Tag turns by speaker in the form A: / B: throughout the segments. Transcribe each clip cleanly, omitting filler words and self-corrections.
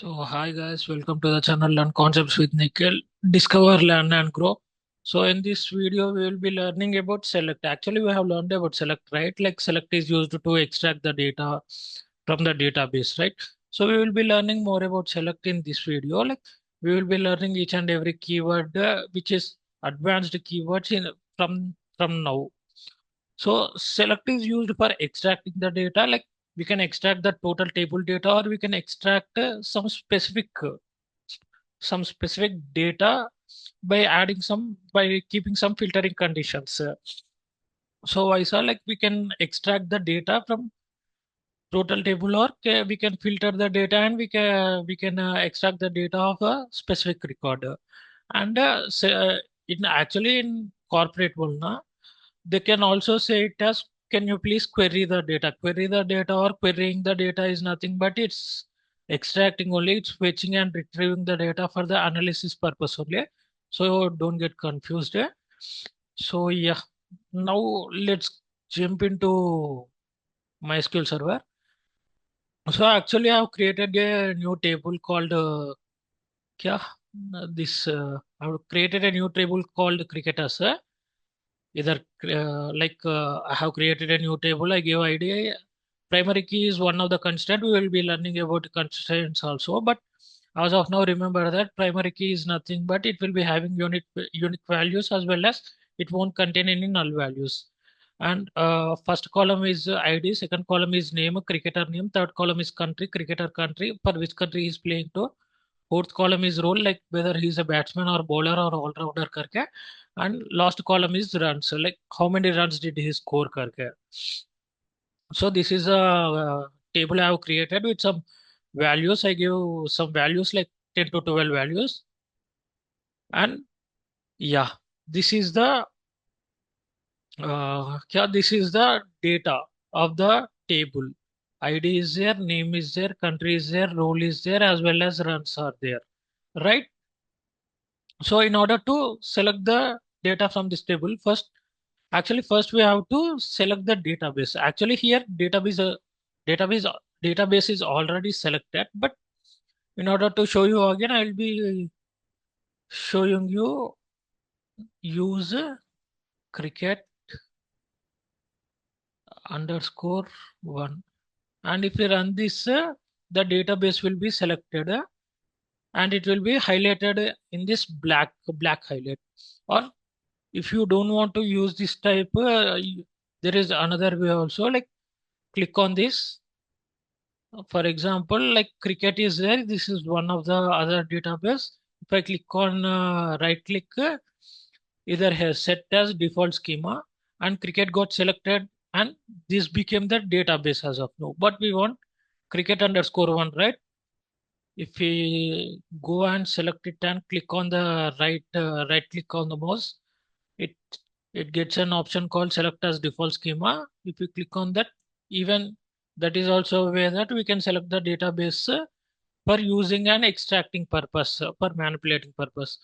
A: So hi guys, welcome to the channel Learn Concepts with Nikhil. Discover, learn and grow. So in this video, we will be learning about select. Actually, we have learned about select, right? Like select is used to extract the data from the database, right? So we will be learning more about select in this video. Like we will be learning each and every keyword, which is advanced keywords in from now. So select is used for extracting the data. Like we can extract the total table data, or we can extract some specific data by adding some by keeping some filtering conditions. So I saw like we can extract the data from total table, or we can filter the data and we can extract the data of a specific record. And in actually in corporate world, na, they can also say it as, can you please query the data? Query the data or querying the data is nothing but it's extracting only, it's fetching and retrieving the data for the analysis purpose only. So don't get confused. So yeah, now let's jump into MySQL server. So actually I've created a new table called kya? This I've created a new table called cricketers. Either I have created a new table, I give ID. Primary key is one of the constant. We will be learning about constraints also, but as of now, remember that primary key is nothing but it will be having unique values, as well as it won't contain any null values. And first column is ID, second column is name, cricketer name, third column is country, cricketer country, for which country he is playing to. Fourth column is role, like whether he's a batsman or bowler or all rounder karke. And last column is runs, so like how many runs did he score karke. So this is a table I have created with some values. I give some values like 10 to 12 values. And yeah, this is the this is the data of the table. ID is there, name is there, country is there, role is there, as well as runs are there, right? So in order to select the data from this table, first we have to select the database. Actually here database database is already selected, but in order to show you again, I will be showing you use cricket underscore one. And if you run this, the database will be selected, and it will be highlighted in this black highlight. Or if you don't want to use this type, there is another way also, like click on this. For example, like cricket is there, this is one of the other database. If I click on right click, either has set as default schema, and cricket got selected, and this became the database as of now, but we want cricket underscore one, right? If we go and select it and click on the right click on the mouse, it it gets an option called select as default schema. If you click on that, even that is also a way that we can select the database for using an extracting purpose, for manipulating purpose.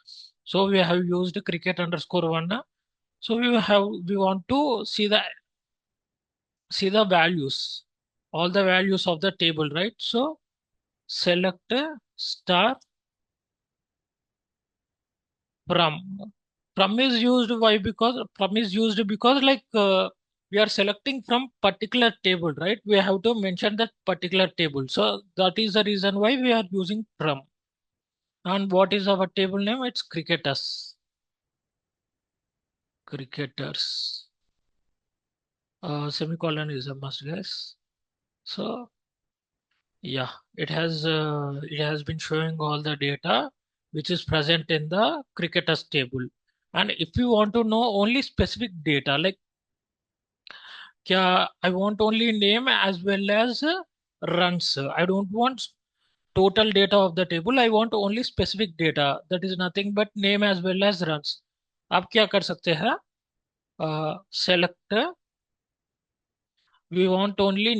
A: So we have used cricket underscore one. So we want to see the values, all the values of the table, right? So select star from. From is used why? Because from is used because we are selecting from particular table, right? We have to mention that particular table. So that is the reason why we are using from. And what is our table name? It's cricketers. Cricketers. Semicolon is a must, guys. So yeah, it has been showing all the data which is present in the cricketers table. And if you want to know only specific data, like I want only name as well as runs. I don't want total data of the table. I want only specific data. That is nothing but name as well as runs. आप क्या कर सकते हैं? Select. We want only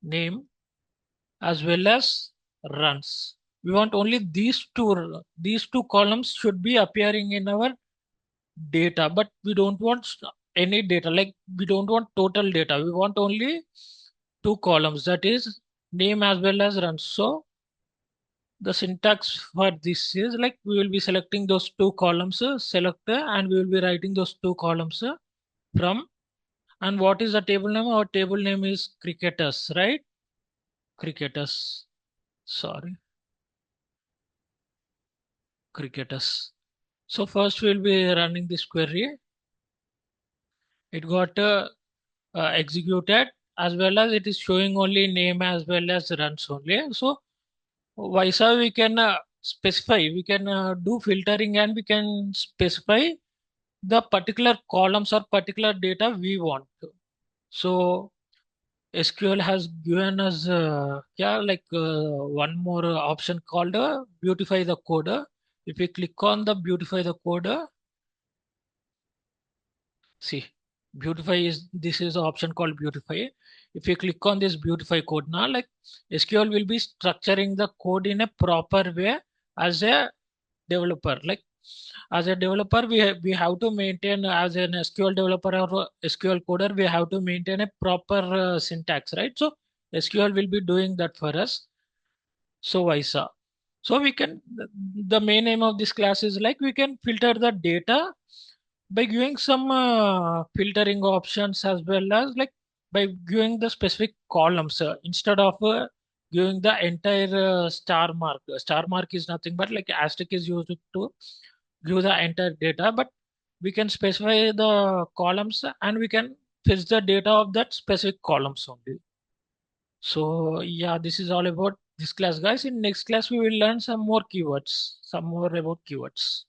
A: name as well as runs. We want only these two columns should be appearing in our data, but we don't want any data, like we don't want total data. We want only two columns, that is name as well as runs. So The syntax for this is like we will be selecting those two columns, select, and we will be writing those two columns from. And what is the table name? Our table name is cricketers, right? Cricketers. Sorry, cricketers. So first we'll be running this query. It got executed, as well as it is showing only name as well as runs only. So Visa we can specify, we can do filtering, and we can specify the particular columns or particular data we want. So SQL has given us yeah, like one more option called beautify the coder. If we click on the beautify the coder, see, beautify is, this is the option called beautify. If you click on this beautify code now, like SQL will be structuring the code in a proper way as a developer. Like as a developer, we have to maintain, as an SQL developer or SQL coder, we have to maintain a proper syntax, right? So SQL will be doing that for us. So Visa. So we can, the main aim of this class is like we can filter the data by giving some filtering options, as well as like by giving the specific columns instead of giving the entire star mark. Star mark is nothing but like asterisk is used to give the entire data, but we can specify the columns and we can fetch the data of that specific columns only. So yeah, this is all about this class, guys. In next class, we will learn some more keywords, some more about keywords.